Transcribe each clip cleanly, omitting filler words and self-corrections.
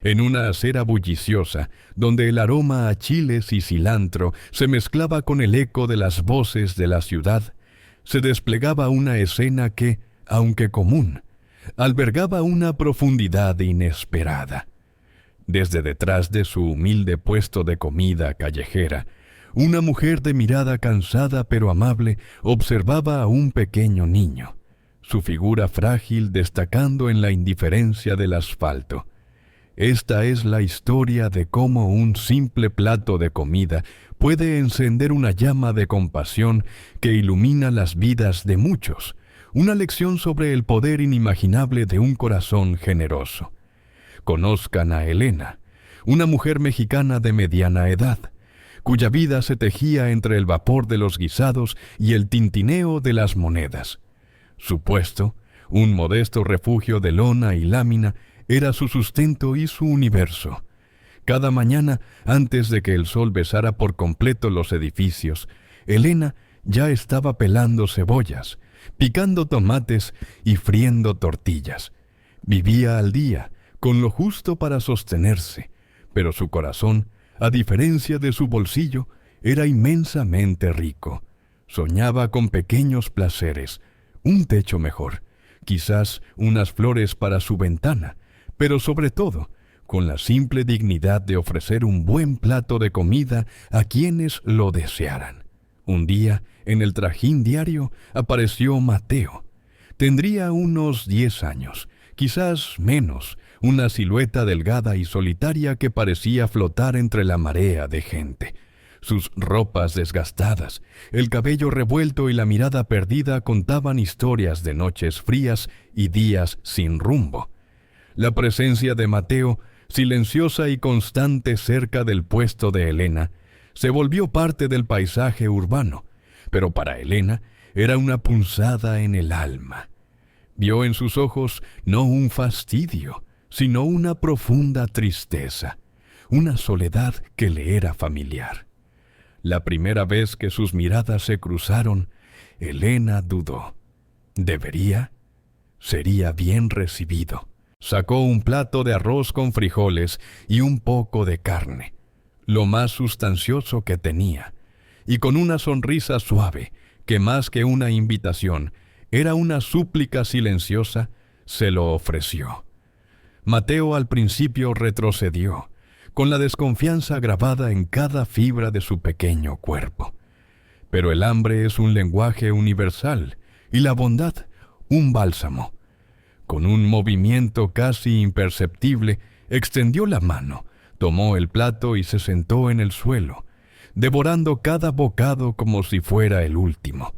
En una acera bulliciosa, donde el aroma a chiles y cilantro se mezclaba con el eco de las voces de la ciudad, se desplegaba una escena que, aunque común, albergaba una profundidad inesperada. Desde detrás de su humilde puesto de comida callejera, una mujer de mirada cansada pero amable observaba a un pequeño niño, su figura frágil destacando en la indiferencia del asfalto. Esta es la historia de cómo un simple plato de comida puede encender una llama de compasión que ilumina las vidas de muchos, una lección sobre el poder inimaginable de un corazón generoso. Conozcan a Elena, una mujer mexicana de mediana edad, cuya vida se tejía entre el vapor de los guisados y el tintineo de las monedas. Su puesto, un modesto refugio de lona y lámina, era su sustento y su universo. Cada mañana, antes de que el sol besara por completo los edificios, Elena ya estaba pelando cebollas, picando tomates y friendo tortillas. Vivía al día, con lo justo para sostenerse, pero su corazón, a diferencia de su bolsillo, era inmensamente rico. Soñaba con pequeños placeres, un techo mejor, quizás unas flores para su ventana, pero sobre todo, con la simple dignidad de ofrecer un buen plato de comida a quienes lo desearan. Un día, en el trajín diario, apareció Mateo. Tendría unos 10 años, quizás menos, una silueta delgada y solitaria que parecía flotar entre la marea de gente. Sus ropas desgastadas, el cabello revuelto y la mirada perdida contaban historias de noches frías y días sin rumbo. La presencia de Mateo, silenciosa y constante cerca del puesto de Elena, se volvió parte del paisaje urbano, pero para Elena era una punzada en el alma. Vio en sus ojos no un fastidio, sino una profunda tristeza, una soledad que le era familiar. La primera vez que sus miradas se cruzaron, Elena dudó. ¿Debería? Sería bien recibido. Sacó un plato de arroz con frijoles y un poco de carne, lo más sustancioso que tenía, y con una sonrisa suave, que más que una invitación, era una súplica silenciosa, se lo ofreció. Mateo al principio retrocedió, con la desconfianza grabada en cada fibra de su pequeño cuerpo. Pero el hambre es un lenguaje universal, y la bondad, un bálsamo. Con un movimiento casi imperceptible, extendió la mano, tomó el plato y se sentó en el suelo, devorando cada bocado como si fuera el último.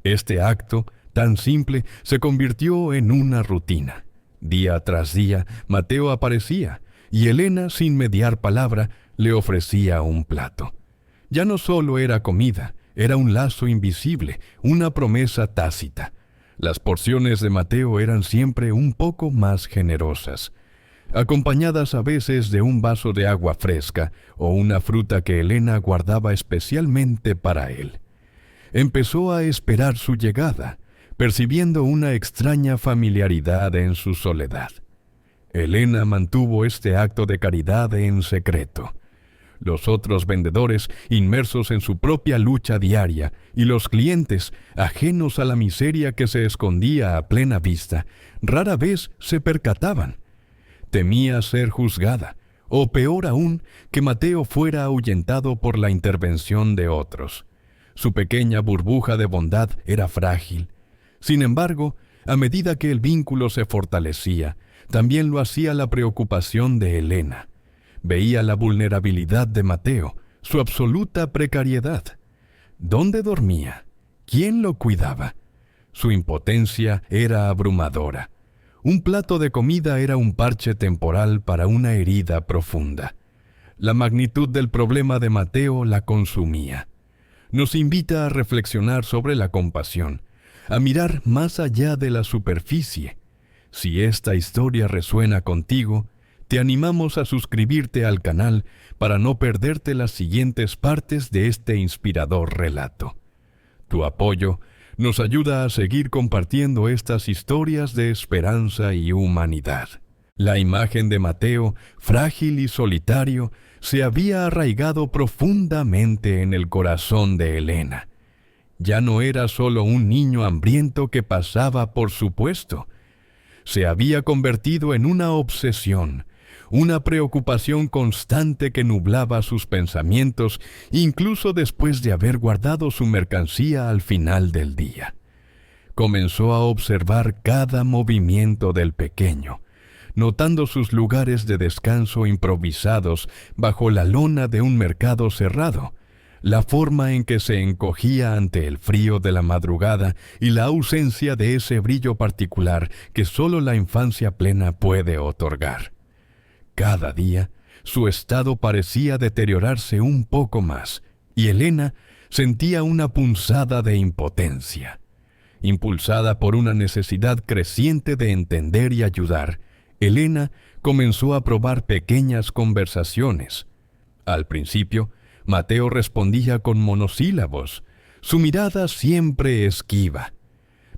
Este acto, tan simple, se convirtió en una rutina. Día tras día, Mateo aparecía, y Elena, sin mediar palabra, le ofrecía un plato. Ya no solo era comida, era un lazo invisible, una promesa tácita. Las porciones de Mateo eran siempre un poco más generosas, acompañadas a veces de un vaso de agua fresca o una fruta que Elena guardaba especialmente para él. Empezó a esperar su llegada, percibiendo una extraña familiaridad en su soledad. Elena mantuvo este acto de caridad en secreto. Los otros vendedores, inmersos en su propia lucha diaria, y los clientes, ajenos a la miseria que se escondía a plena vista, rara vez se percataban. Temía ser juzgada, o peor aún, que Mateo fuera ahuyentado por la intervención de otros. Su pequeña burbuja de bondad era frágil. Sin embargo, a medida que el vínculo se fortalecía, también lo hacía la preocupación de Elena. Veía la vulnerabilidad de Mateo, su absoluta precariedad. ¿Dónde dormía? ¿Quién lo cuidaba? Su impotencia era abrumadora. Un plato de comida era un parche temporal para una herida profunda. La magnitud del problema de Mateo la consumía. Nos invita a reflexionar sobre la compasión, a mirar más allá de la superficie. Si esta historia resuena contigo, te animamos a suscribirte al canal para no perderte las siguientes partes de este inspirador relato. Tu apoyo nos ayuda a seguir compartiendo estas historias de esperanza y humanidad. La imagen de Mateo, frágil y solitario, se había arraigado profundamente en el corazón de Elena. Ya no era solo un niño hambriento que pasaba por su puesto. Se había convertido en una obsesión, una preocupación constante que nublaba sus pensamientos, incluso después de haber guardado su mercancía al final del día. Comenzó a observar cada movimiento del pequeño, notando sus lugares de descanso improvisados bajo la lona de un mercado cerrado, la forma en que se encogía ante el frío de la madrugada y la ausencia de ese brillo particular que solo la infancia plena puede otorgar. Cada día, su estado parecía deteriorarse un poco más, y Elena sentía una punzada de impotencia. Impulsada por una necesidad creciente de entender y ayudar, Elena comenzó a probar pequeñas conversaciones. Al principio, Mateo respondía con monosílabos, su mirada siempre esquiva.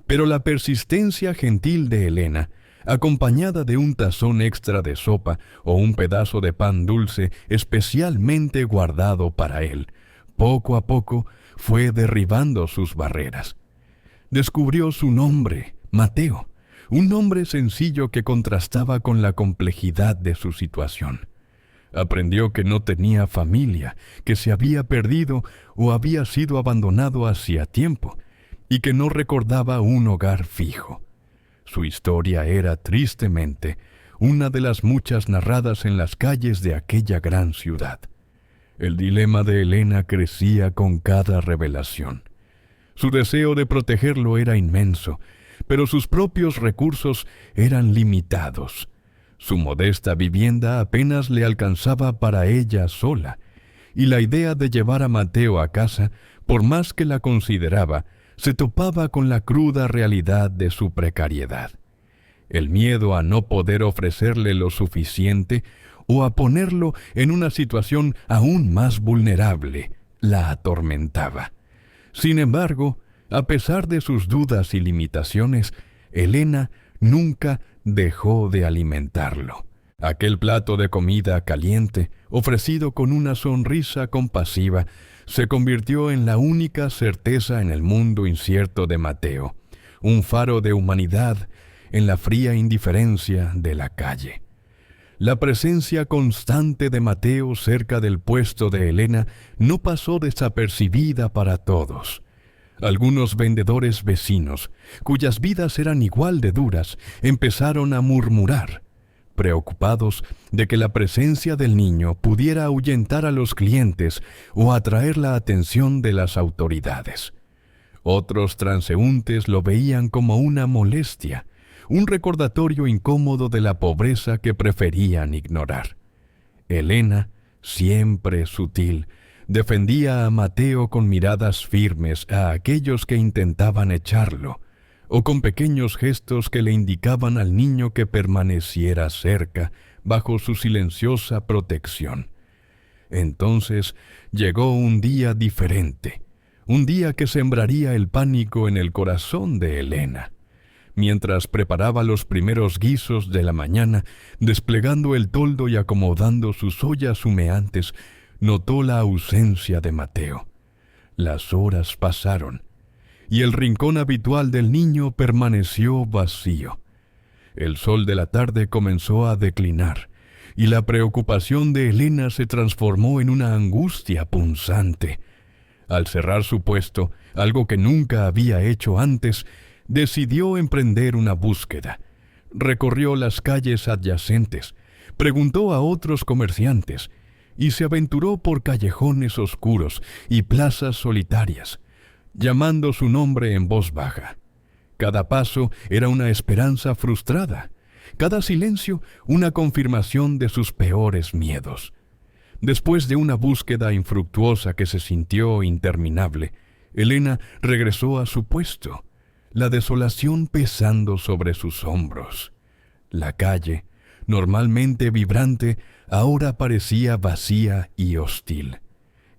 Pero la persistencia gentil de Elena, acompañada de un tazón extra de sopa o un pedazo de pan dulce especialmente guardado para él, poco a poco fue derribando sus barreras. Descubrió su nombre, Mateo, un nombre sencillo que contrastaba con la complejidad de su situación. Aprendió que no tenía familia, que se había perdido o había sido abandonado hacía tiempo, y que no recordaba un hogar fijo. Su historia era, tristemente, una de las muchas narradas en las calles de aquella gran ciudad. El dilema de Elena crecía con cada revelación. Su deseo de protegerlo era inmenso, pero sus propios recursos eran limitados. Su modesta vivienda apenas le alcanzaba para ella sola, y la idea de llevar a Mateo a casa, por más que la consideraba, se topaba con la cruda realidad de su precariedad. El miedo a no poder ofrecerle lo suficiente o a ponerlo en una situación aún más vulnerable la atormentaba. Sin embargo, a pesar de sus dudas y limitaciones, Elena nunca dejó de alimentarlo. Aquel plato de comida caliente, ofrecido con una sonrisa compasiva, se convirtió en la única certeza en el mundo incierto de Mateo, un faro de humanidad en la fría indiferencia de la calle. La presencia constante de Mateo cerca del puesto de Elena no pasó desapercibida para todos. Algunos vendedores vecinos, cuyas vidas eran igual de duras, empezaron a murmurar, preocupados de que la presencia del niño pudiera ahuyentar a los clientes o atraer la atención de las autoridades. Otros transeúntes lo veían como una molestia, un recordatorio incómodo de la pobreza que preferían ignorar. Elena, siempre sutil, defendía a Mateo con miradas firmes a aquellos que intentaban echarlo, o con pequeños gestos que le indicaban al niño que permaneciera cerca, bajo su silenciosa protección. Entonces llegó un día diferente, un día que sembraría el pánico en el corazón de Elena. Mientras preparaba los primeros guisos de la mañana, desplegando el toldo y acomodando sus ollas humeantes, notó la ausencia de Mateo. Las horas pasaron, y el rincón habitual del niño permaneció vacío. El sol de la tarde comenzó a declinar, y la preocupación de Elena se transformó en una angustia punzante. Al cerrar su puesto, algo que nunca había hecho antes, decidió emprender una búsqueda. Recorrió las calles adyacentes, preguntó a otros comerciantes, y se aventuró por callejones oscuros y plazas solitarias, llamando su nombre en voz baja. Cada paso era una esperanza frustrada, cada silencio una confirmación de sus peores miedos. Después de una búsqueda infructuosa que se sintió interminable, Elena regresó a su puesto, la desolación pesando sobre sus hombros. La calle, normalmente vibrante, ahora parecía vacía y hostil.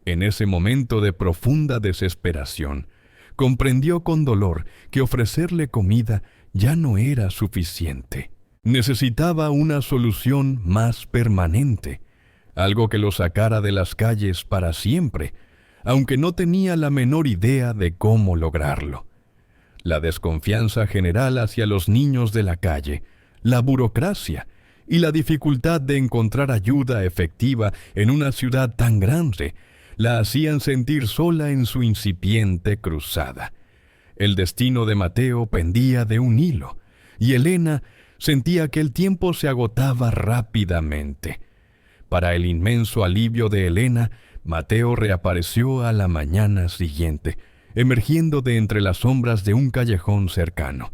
En ese momento de profunda desesperación, comprendió con dolor que ofrecerle comida ya no era suficiente. Necesitaba una solución más permanente, algo que lo sacara de las calles para siempre, aunque no tenía la menor idea de cómo lograrlo. La desconfianza general hacia los niños de la calle, la burocracia y la dificultad de encontrar ayuda efectiva en una ciudad tan grande la hacían sentir sola en su incipiente cruzada. El destino de Mateo pendía de un hilo, y Elena sentía que el tiempo se agotaba rápidamente. Para el inmenso alivio de Elena, Mateo reapareció a la mañana siguiente, emergiendo de entre las sombras de un callejón cercano.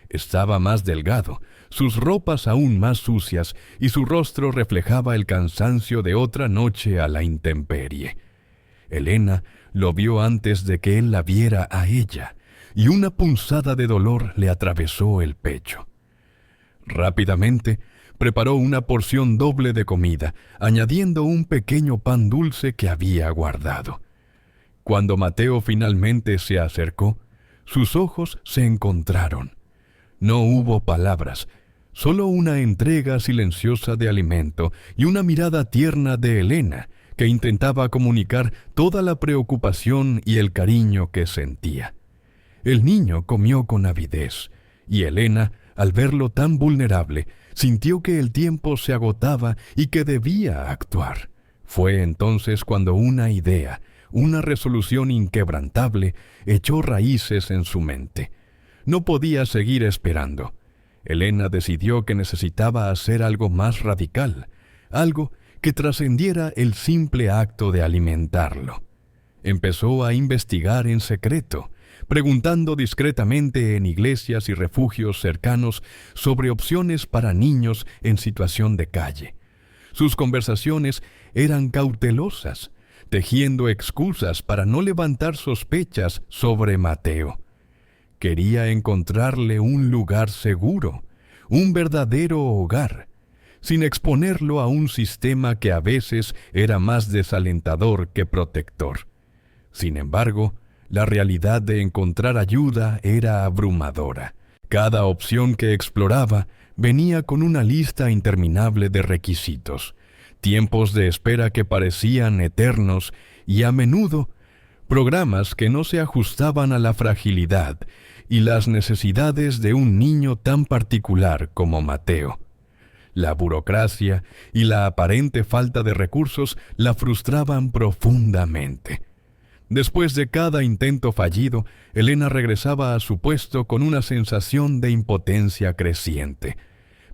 Estaba más delgado, sus ropas aún más sucias, y su rostro reflejaba el cansancio de otra noche a la intemperie. Elena lo vio antes de que él la viera a ella, y una punzada de dolor le atravesó el pecho. Rápidamente preparó una porción doble de comida, añadiendo un pequeño pan dulce que había guardado. Cuando Mateo finalmente se acercó, sus ojos se encontraron. No hubo palabras, solo una entrega silenciosa de alimento y una mirada tierna de Elena, que intentaba comunicar toda la preocupación y el cariño que sentía. El niño comió con avidez, y Elena, al verlo tan vulnerable, sintió que el tiempo se agotaba y que debía actuar. Fue entonces cuando una idea, una resolución inquebrantable, echó raíces en su mente. No podía seguir esperando. Elena decidió que necesitaba hacer algo más radical, algo que trascendiera el simple acto de alimentarlo. Empezó a investigar en secreto, preguntando discretamente en iglesias y refugios cercanos sobre opciones para niños en situación de calle. Sus conversaciones eran cautelosas, tejiendo excusas para no levantar sospechas sobre Mateo. Quería encontrarle un lugar seguro, un verdadero hogar, sin exponerlo a un sistema que a veces era más desalentador que protector. Sin embargo, la realidad de encontrar ayuda era abrumadora. Cada opción que exploraba venía con una lista interminable de requisitos, tiempos de espera que parecían eternos y a menudo programas que no se ajustaban a la fragilidad y las necesidades de un niño tan particular como Mateo. La burocracia y la aparente falta de recursos la frustraban profundamente. Después de cada intento fallido, Elena regresaba a su puesto con una sensación de impotencia creciente,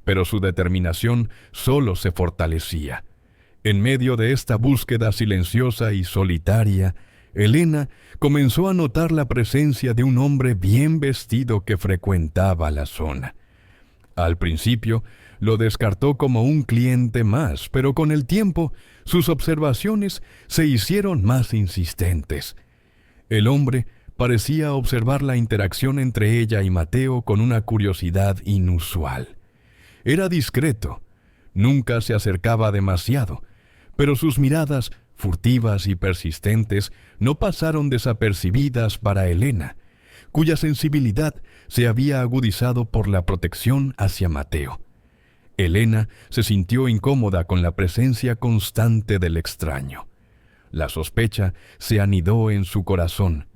pero su determinación solo se fortalecía. En medio de esta búsqueda silenciosa y solitaria, Elena comenzó a notar la presencia de un hombre bien vestido que frecuentaba la zona. Al principio, lo descartó como un cliente más, pero con el tiempo, sus observaciones se hicieron más insistentes. El hombre parecía observar la interacción entre ella y Mateo con una curiosidad inusual. Era discreto, nunca se acercaba demasiado, pero sus miradas, furtivas y persistentes, no pasaron desapercibidas para Elena, cuya sensibilidad se había agudizado por la protección hacia Mateo. Elena se sintió incómoda con la presencia constante del extraño. La sospecha se anidó en su corazón.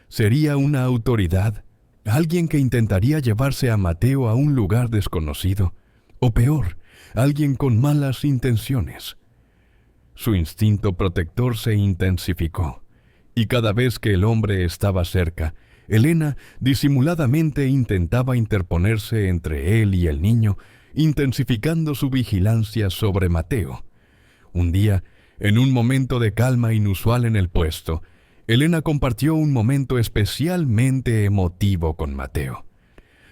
¿Sería una autoridad? ¿Alguien que intentaría llevarse a Mateo a un lugar desconocido? O peor, alguien con malas intenciones. Su instinto protector se intensificó, y cada vez que el hombre estaba cerca, Elena disimuladamente intentaba interponerse entre él y el niño, intensificando su vigilancia sobre Mateo. Un día, en un momento de calma inusual en el puesto, Elena compartió un momento especialmente emotivo con Mateo.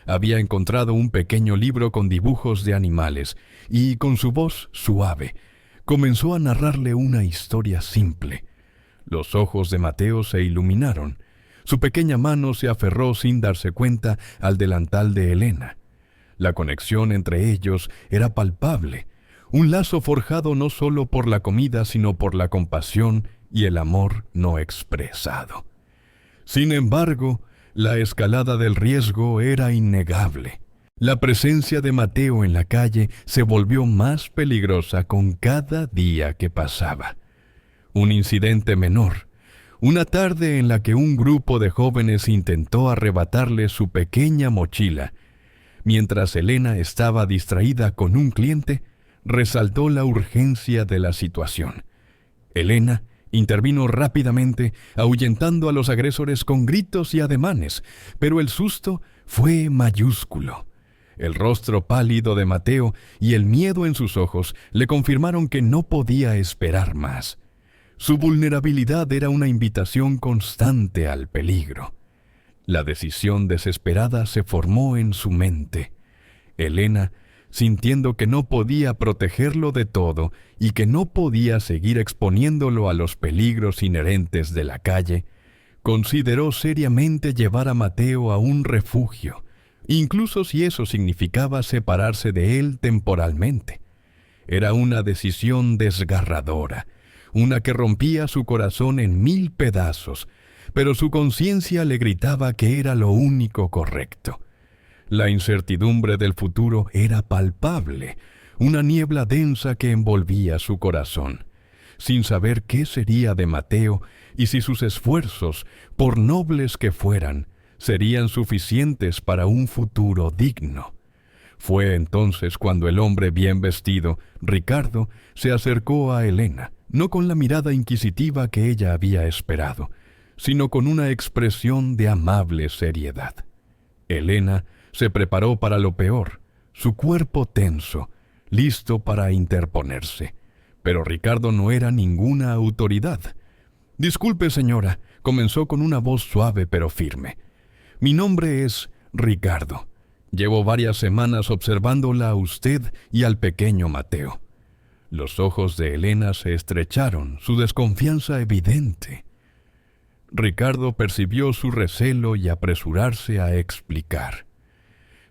Había encontrado un pequeño libro con dibujos de animales y, con su voz suave, comenzó a narrarle una historia simple. Los ojos de Mateo se iluminaron. Su pequeña mano se aferró sin darse cuenta al delantal de Elena. La conexión entre ellos era palpable, un lazo forjado no solo por la comida, sino por la compasión y el amor no expresado. Sin embargo, la escalada del riesgo era innegable. La presencia de Mateo en la calle se volvió más peligrosa con cada día que pasaba. Un incidente menor, una tarde en la que un grupo de jóvenes intentó arrebatarle su pequeña mochila, mientras Elena estaba distraída con un cliente, resaltó la urgencia de la situación. Elena intervino rápidamente, ahuyentando a los agresores con gritos y ademanes, pero el susto fue mayúsculo. El rostro pálido de Mateo y el miedo en sus ojos le confirmaron que no podía esperar más. Su vulnerabilidad era una invitación constante al peligro. La decisión desesperada se formó en su mente. Elena, sintiendo que no podía protegerlo de todo y que no podía seguir exponiéndolo a los peligros inherentes de la calle, consideró seriamente llevar a Mateo a un refugio, incluso si eso significaba separarse de él temporalmente. Era una decisión desgarradora, una que rompía su corazón en 1000 pedazos, pero su conciencia le gritaba que era lo único correcto. La incertidumbre del futuro era palpable, una niebla densa que envolvía su corazón, sin saber qué sería de Mateo y si sus esfuerzos, por nobles que fueran, serían suficientes para un futuro digno. Fue entonces cuando el hombre bien vestido, Ricardo, se acercó a Elena, no con la mirada inquisitiva que ella había esperado, sino con una expresión de amable seriedad. Elena se preparó para lo peor, su cuerpo tenso, listo para interponerse. Pero Ricardo no era ninguna autoridad. «Disculpe, señora», comenzó con una voz suave pero firme. «Mi nombre es Ricardo. Llevo varias semanas observándola a usted y al pequeño Mateo». Los ojos de Elena se estrecharon, su desconfianza evidente. Ricardo percibió su recelo y apresurarse a explicar.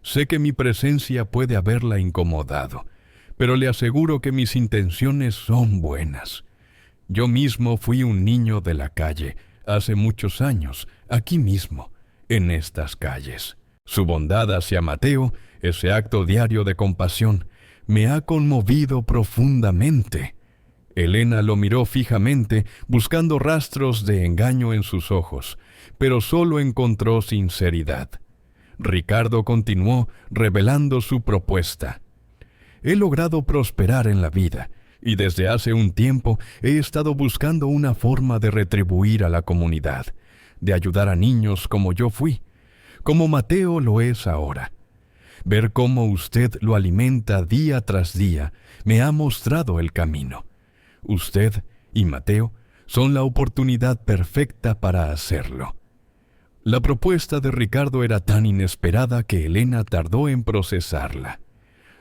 «Sé que mi presencia puede haberla incomodado, pero le aseguro que mis intenciones son buenas. Yo mismo fui un niño de la calle, hace muchos años, aquí mismo, en estas calles. Su bondad hacia Mateo, ese acto diario de compasión, me ha conmovido profundamente». Elena lo miró fijamente, buscando rastros de engaño en sus ojos, pero solo encontró sinceridad. Ricardo continuó revelando su propuesta. «He logrado prosperar en la vida, y desde hace un tiempo he estado buscando una forma de retribuir a la comunidad, de ayudar a niños como yo fui, como Mateo lo es ahora. Ver cómo usted lo alimenta día tras día me ha mostrado el camino. Usted y Mateo son la oportunidad perfecta para hacerlo». La propuesta de Ricardo era tan inesperada que Elena tardó en procesarla.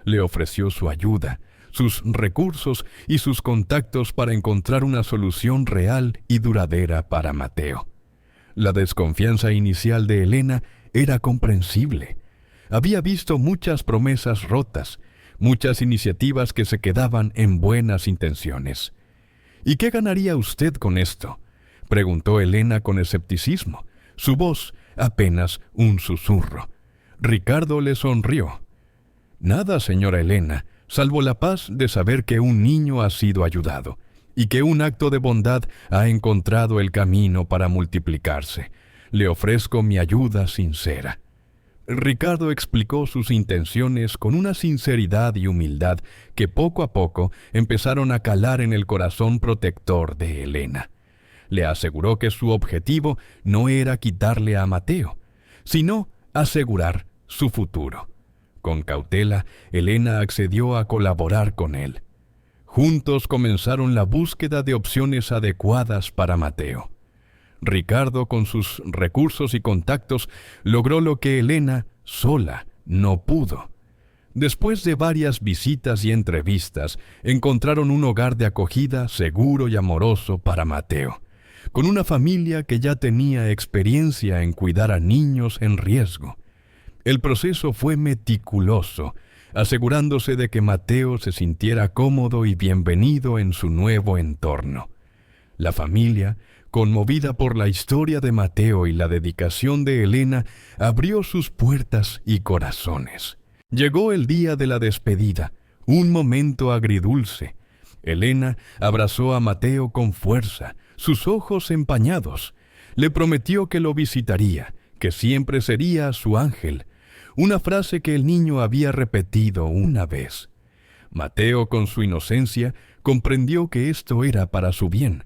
Le ofreció su ayuda, sus recursos y sus contactos para encontrar una solución real y duradera para Mateo. La desconfianza inicial de Elena era comprensible. Había visto muchas promesas rotas, muchas iniciativas que se quedaban en buenas intenciones. «¿Y qué ganaría usted con esto?», preguntó Elena con escepticismo, su voz apenas un susurro. Ricardo le sonrió. «Nada, señora Elena, salvo la paz de saber que un niño ha sido ayudado y que un acto de bondad ha encontrado el camino para multiplicarse. Le ofrezco mi ayuda sincera». Ricardo explicó sus intenciones con una sinceridad y humildad que poco a poco empezaron a calar en el corazón protector de Elena. Le aseguró que su objetivo no era quitarle a Mateo, sino asegurar su futuro. Con cautela, Elena accedió a colaborar con él. Juntos comenzaron la búsqueda de opciones adecuadas para Mateo. Ricardo, con sus recursos y contactos, logró lo que Elena sola no pudo. Después de varias visitas y entrevistas, encontraron un hogar de acogida seguro y amoroso para Mateo, con una familia que ya tenía experiencia en cuidar a niños en riesgo. El proceso fue meticuloso, asegurándose de que Mateo se sintiera cómodo y bienvenido en su nuevo entorno. La familia, conmovida por la historia de Mateo y la dedicación de Elena, abrió sus puertas y corazones. Llegó el día de la despedida, un momento agridulce. Elena abrazó a Mateo con fuerza, sus ojos empañados. Le prometió que lo visitaría, que siempre sería su ángel, una frase que el niño había repetido una vez. Mateo, con su inocencia, comprendió que esto era para su bien.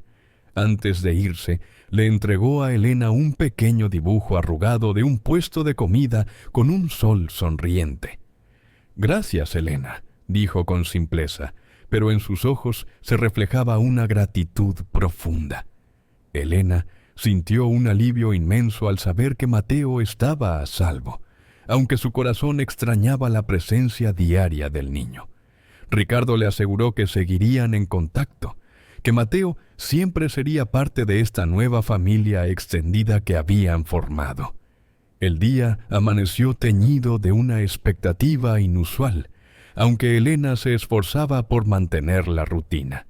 Antes de irse, le entregó a Elena un pequeño dibujo arrugado de un puesto de comida con un sol sonriente. «Gracias, Elena», dijo con simpleza, pero en sus ojos se reflejaba una gratitud profunda. Elena sintió un alivio inmenso al saber que Mateo estaba a salvo, aunque su corazón extrañaba la presencia diaria del niño. Ricardo le aseguró que seguirían en contacto, que Mateo siempre sería parte de esta nueva familia extendida que habían formado. El día amaneció teñido de una expectativa inusual, aunque Elena se esforzaba por mantener la rutina.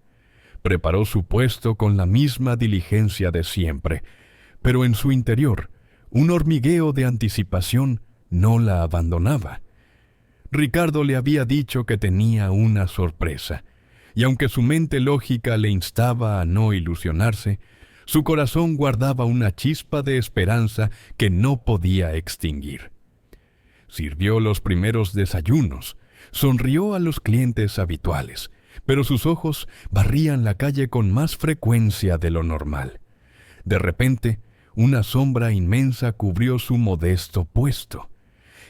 Preparó su puesto con la misma diligencia de siempre, pero en su interior, un hormigueo de anticipación no la abandonaba. Ricardo le había dicho que tenía una sorpresa, y aunque su mente lógica le instaba a no ilusionarse, su corazón guardaba una chispa de esperanza que no podía extinguir. Sirvió los primeros desayunos, sonrió a los clientes habituales, pero sus ojos barrían la calle con más frecuencia de lo normal. De repente, una sombra inmensa cubrió su modesto puesto.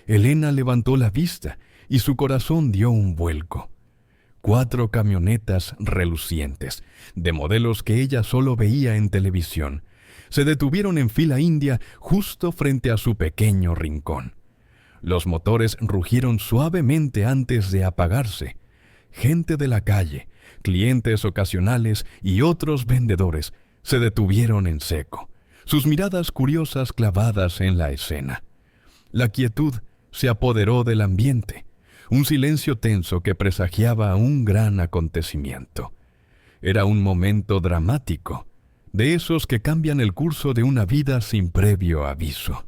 Elena levantó la vista y su corazón dio un vuelco. 4 camionetas relucientes, de modelos que ella solo veía en televisión, se detuvieron en fila india justo frente a su pequeño rincón. Los motores rugieron suavemente antes de apagarse. Gente de la calle, clientes ocasionales y otros vendedores se detuvieron en seco, sus miradas curiosas clavadas en la escena. La quietud se apoderó del ambiente, un silencio tenso que presagiaba un gran acontecimiento. Era un momento dramático, de esos que cambian el curso de una vida sin previo aviso.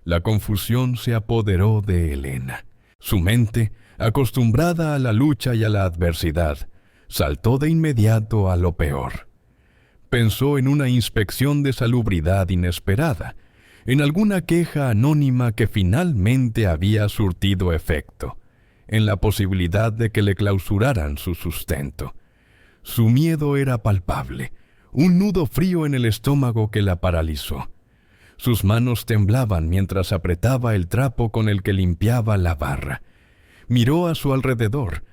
La confusión se apoderó de Elena. Su mente, acostumbrada a la lucha y a la adversidad, saltó de inmediato a lo peor. Pensó en una inspección de salubridad inesperada, en alguna queja anónima que finalmente había surtido efecto, en la posibilidad de que le clausuraran su sustento. Su miedo era palpable, un nudo frío en el estómago que la paralizó. Sus manos temblaban mientras apretaba el trapo con el que limpiaba la barra. Miró a su alrededor,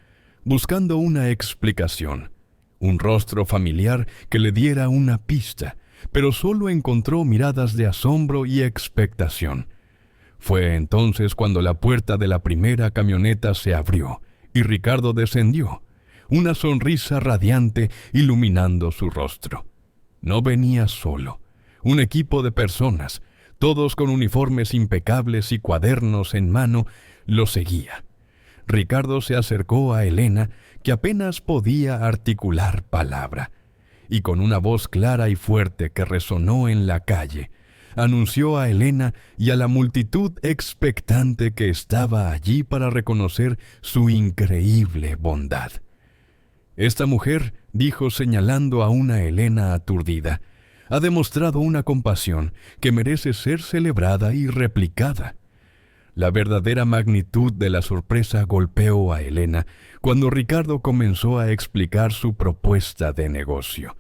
buscando una explicación, un rostro familiar que le diera una pista, pero solo encontró miradas de asombro y expectación. Fue entonces cuando la puerta de la primera camioneta se abrió y Ricardo descendió, una sonrisa radiante iluminando su rostro. No venía solo. Un equipo de personas, todos con uniformes impecables y cuadernos en mano, lo seguía. Ricardo se acercó a Elena, que apenas podía articular palabra, y con una voz clara y fuerte que resonó en la calle, anunció a Elena y a la multitud expectante que estaba allí para reconocer su increíble bondad. «Esta mujer», dijo señalando a una Elena aturdida, «ha demostrado una compasión que merece ser celebrada y replicada». La verdadera magnitud de la sorpresa golpeó a Elena cuando Ricardo comenzó a explicar su propuesta de negocio.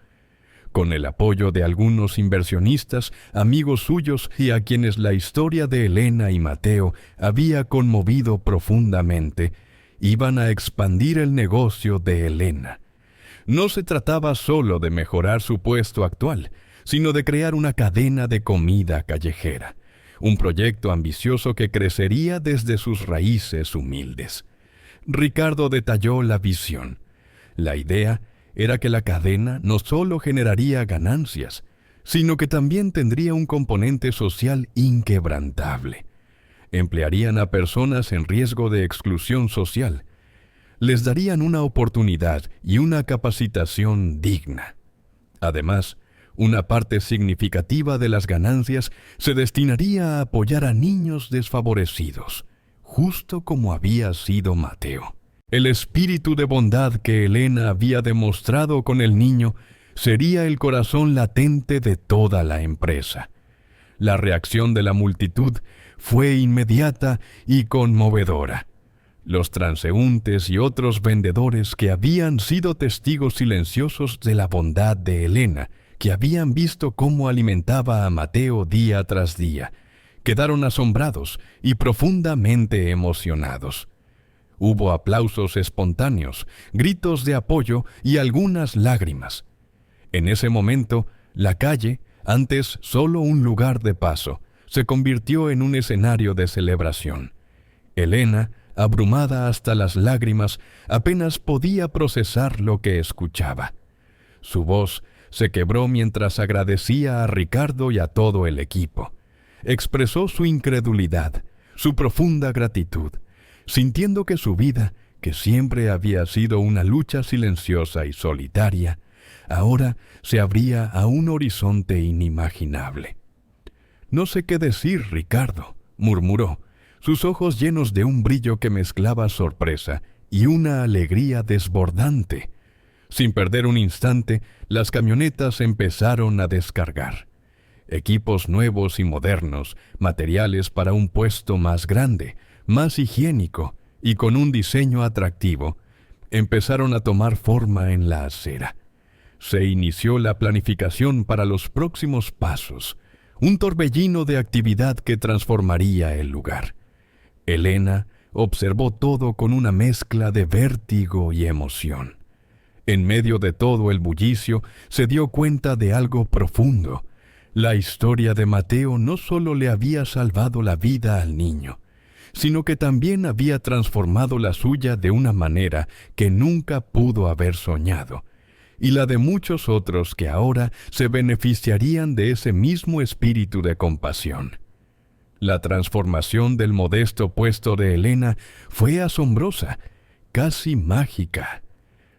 Con el apoyo de algunos inversionistas, amigos suyos y a quienes la historia de Elena y Mateo había conmovido profundamente, iban a expandir el negocio de Elena. No se trataba solo de mejorar su puesto actual, sino de crear una cadena de comida callejera, un proyecto ambicioso que crecería desde sus raíces humildes. Ricardo detalló la visión. La idea era que la cadena no solo generaría ganancias, sino que también tendría un componente social inquebrantable. Emplearían a personas en riesgo de exclusión social. Les darían una oportunidad y una capacitación digna. Además, una parte significativa de las ganancias se destinaría a apoyar a niños desfavorecidos, justo como había sido Mateo. El espíritu de bondad que Elena había demostrado con el niño sería el corazón latente de toda la empresa. La reacción de la multitud fue inmediata y conmovedora. Los transeúntes y otros vendedores que habían sido testigos silenciosos de la bondad de Elena, que habían visto cómo alimentaba a Mateo día tras día, quedaron asombrados y profundamente emocionados. Hubo aplausos espontáneos, gritos de apoyo y algunas lágrimas. En ese momento, la calle, antes solo un lugar de paso, se convirtió en un escenario de celebración. Elena, abrumada hasta las lágrimas, apenas podía procesar lo que escuchaba. Su voz se quebró mientras agradecía a Ricardo y a todo el equipo. Expresó su incredulidad, su profunda gratitud, sintiendo que su vida, que siempre había sido una lucha silenciosa y solitaria, ahora se abría a un horizonte inimaginable. «No sé qué decir, Ricardo», murmuró, sus ojos llenos de un brillo que mezclaba sorpresa y una alegría desbordante. Sin perder un instante, las camionetas empezaron a descargar. Equipos nuevos y modernos, materiales para un puesto más grande, más higiénico y con un diseño atractivo, empezaron a tomar forma en la acera. Se inició la planificación para los próximos pasos, un torbellino de actividad que transformaría el lugar. Elena observó todo con una mezcla de vértigo y emoción. En medio de todo el bullicio, se dio cuenta de algo profundo. La historia de Mateo no solo le había salvado la vida al niño, sino que también había transformado la suya de una manera que nunca pudo haber soñado, y la de muchos otros que ahora se beneficiarían de ese mismo espíritu de compasión. La transformación del modesto puesto de Elena fue asombrosa, casi mágica.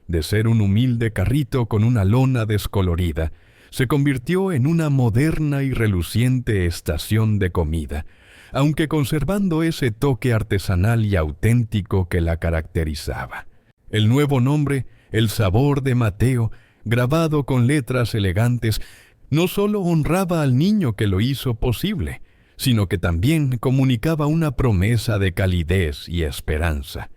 De ser un humilde carrito con una lona descolorida, se convirtió en una moderna y reluciente estación de comida, aunque conservando ese toque artesanal y auténtico que la caracterizaba. El nuevo nombre, El Sabor de Mateo, grabado con letras elegantes, no solo honraba al niño que lo hizo posible, sino que también comunicaba una promesa de calidez y esperanza.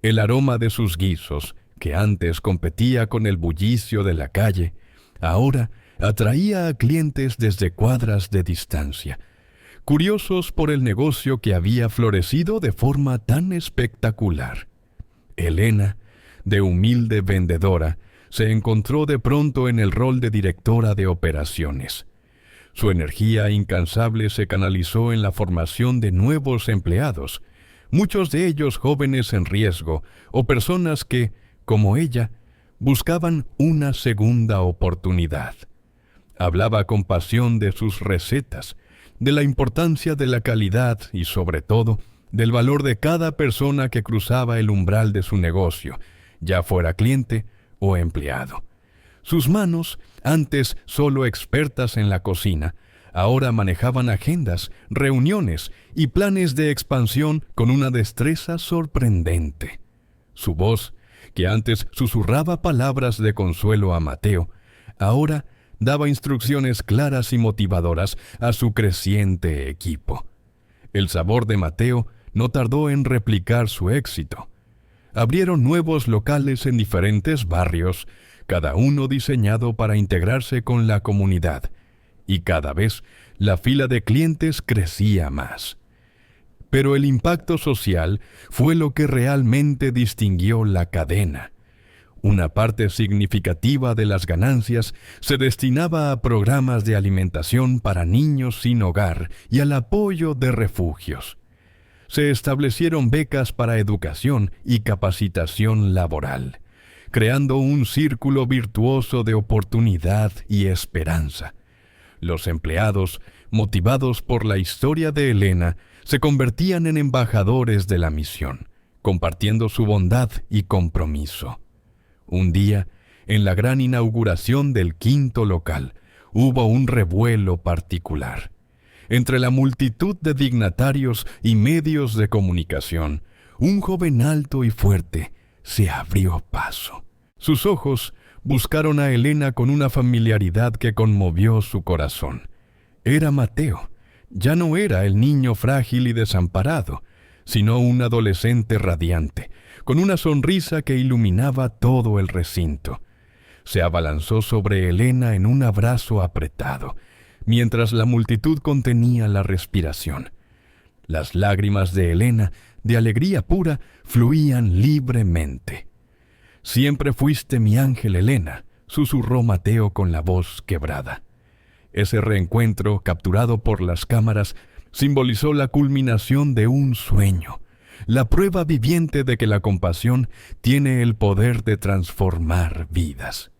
El aroma de sus guisos, que antes competía con el bullicio de la calle, ahora atraía a clientes desde cuadras de distancia, curiosos por el negocio que había florecido de forma tan espectacular. Elena, de humilde vendedora, se encontró de pronto en el rol de directora de operaciones. Su energía incansable se canalizó en la formación de nuevos empleados, muchos de ellos jóvenes en riesgo o personas que, como ella, buscaban una segunda oportunidad. Hablaba con pasión de sus recetas, de la importancia de la calidad y, sobre todo, del valor de cada persona que cruzaba el umbral de su negocio, ya fuera cliente o empleado. Sus manos, antes solo expertas en la cocina, ahora manejaban agendas, reuniones y planes de expansión con una destreza sorprendente. Su voz, que antes susurraba palabras de consuelo a Mateo, ahora daba instrucciones claras y motivadoras a su creciente equipo. El Sabor de Mateo no tardó en replicar su éxito. Abrieron nuevos locales en diferentes barrios, cada uno diseñado para integrarse con la comunidad, y cada vez la fila de clientes crecía más. Pero el impacto social fue lo que realmente distinguió la cadena. Una parte significativa de las ganancias se destinaba a programas de alimentación para niños sin hogar y al apoyo de refugios. Se establecieron becas para educación y capacitación laboral, creando un círculo virtuoso de oportunidad y esperanza. Los empleados, motivados por la historia de Elena, se convertían en embajadores de la misión, compartiendo su bondad y compromiso. Un día, en la gran inauguración del 5º local, hubo un revuelo particular. Entre la multitud de dignatarios y medios de comunicación, un joven alto y fuerte se abrió paso. Sus ojos buscaron a Elena con una familiaridad que conmovió su corazón. Era Mateo. Ya no era el niño frágil y desamparado, sino un adolescente radiante, con una sonrisa que iluminaba todo el recinto. Se abalanzó sobre Elena en un abrazo apretado, mientras la multitud contenía la respiración. Las lágrimas de Elena, de alegría pura, fluían libremente. «Siempre fuiste mi ángel, Elena», susurró Mateo con la voz quebrada. Ese reencuentro, capturado por las cámaras, simbolizó la culminación de un sueño, la prueba viviente de que la compasión tiene el poder de transformar vidas.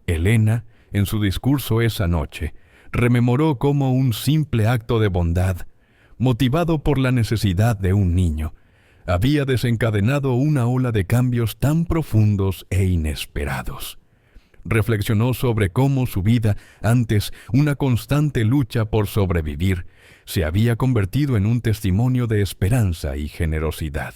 Elena, en su discurso esa noche, rememoró cómo un simple acto de bondad, motivado por la necesidad de un niño, había desencadenado una ola de cambios tan profundos e inesperados. Reflexionó sobre cómo su vida, antes una constante lucha por sobrevivir, se había convertido en un testimonio de esperanza y generosidad.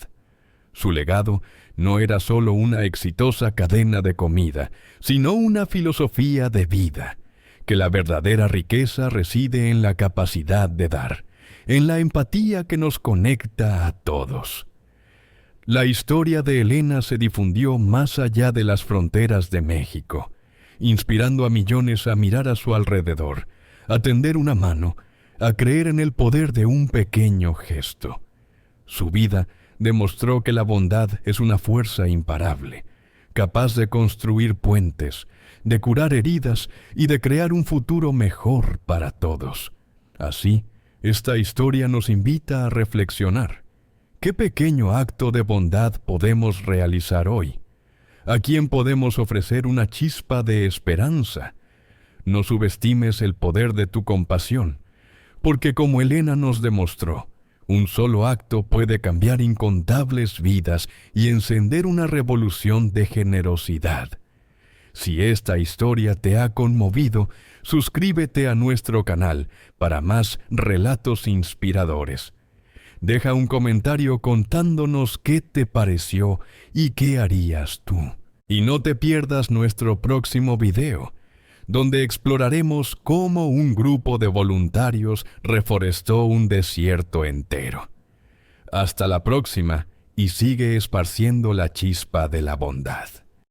Su legado no era solo una exitosa cadena de comida, sino una filosofía de vida, que la verdadera riqueza reside en la capacidad de dar, en la empatía que nos conecta a todos. La historia de Elena se difundió más allá de las fronteras de México, inspirando a millones a mirar a su alrededor, a tender una mano, a creer en el poder de un pequeño gesto. Su vida demostró que la bondad es una fuerza imparable, capaz de construir puentes, de curar heridas y de crear un futuro mejor para todos. Así, esta historia nos invita a reflexionar. ¿Qué pequeño acto de bondad podemos realizar hoy? ¿A quién podemos ofrecer una chispa de esperanza? No subestimes el poder de tu compasión, porque como Elena nos demostró, un solo acto puede cambiar incontables vidas y encender una revolución de generosidad. Si esta historia te ha conmovido, suscríbete a nuestro canal para más relatos inspiradores. Deja un comentario contándonos qué te pareció y qué harías tú. Y no te pierdas nuestro próximo video, donde exploraremos cómo un grupo de voluntarios reforestó un desierto entero. Hasta la próxima y sigue esparciendo la chispa de la bondad.